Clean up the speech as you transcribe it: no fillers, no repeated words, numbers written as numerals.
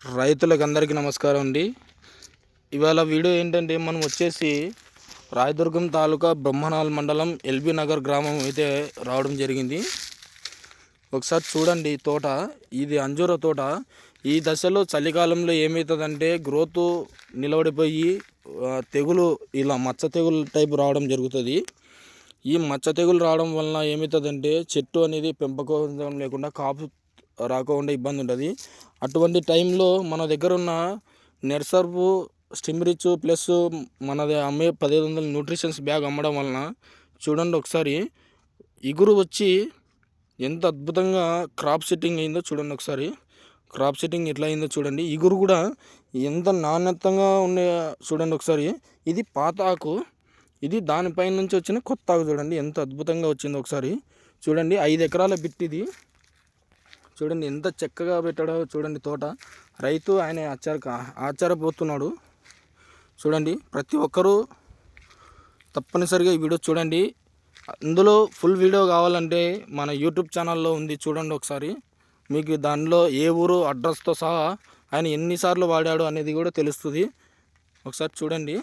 రైతులకు అందరికీ నమస్కారం అండి. ఇవాళ వీడియో ఏంటంటే మనం వచ్చేసి రాయదుర్గం తాలూకా బ్రహ్మనాల్ మండలం ఎల్బీ నగర్ గ్రామం అయితే రావడం జరిగింది. ఒకసారి చూడండి తోట, ఇది అంజూర తోట. ఈ దశలో చలికాలంలో ఏమవుతుందంటే గ్రోత్ నిలబడిపోయి తెగులు ఇలా మచ్చ తెగులు టైపు రావడం జరుగుతుంది. ఈ మచ్చ తెగులు రావడం వలన ఏమవుతుందంటే చెట్టు అనేది పెంపకం లేకుండా కాపు రాకుండా ఇబ్బంది ఉంటుంది. అటువంటి టైంలో మన దగ్గర ఉన్న నెర్సర్వ్ స్టిమ్రిచ్ ప్లస్ మనది అమ్మే 1500 న్యూట్రిషన్స్ బ్యాగ్ అమ్మడం వలన చూడండి ఒకసారి ఇగురు వచ్చి ఎంత అద్భుతంగా క్రాప్ సెట్టింగ్ అయిందో చూడండి. ఒకసారి క్రాప్ సెట్టింగ్ ఎట్లా అయిందో చూడండి. ఇగురు కూడా ఎంత నాణ్యతంగా ఉండే చూడండి ఒకసారి. ఇది పాత ఆకు, ఇది దానిపైన నుంచి వచ్చిన కొత్త ఆకు చూడండి ఎంత అద్భుతంగా వచ్చిందో ఒకసారి చూడండి. 5 ఎకరాల బిట్ ఇది. చూడండి ఎంత చక్కగా పెట్టాడో చూడండి తోట. రైతు ఆయన ఆశ్చర్యపోతున్నాడు చూడండి. ప్రతి ఒక్కరూ తప్పనిసరిగా ఈ వీడియో చూడండి. అందులో ఫుల్ వీడియో కావాలంటే మన యూట్యూబ్ ఛానల్లో ఉంది, చూడండి ఒకసారి. మీకు దానిలో ఏ ఊరు అడ్రస్తో సహా ఆయన ఎన్నిసార్లు వాడాడు అనేది కూడా తెలుస్తుంది. ఒకసారి చూడండి.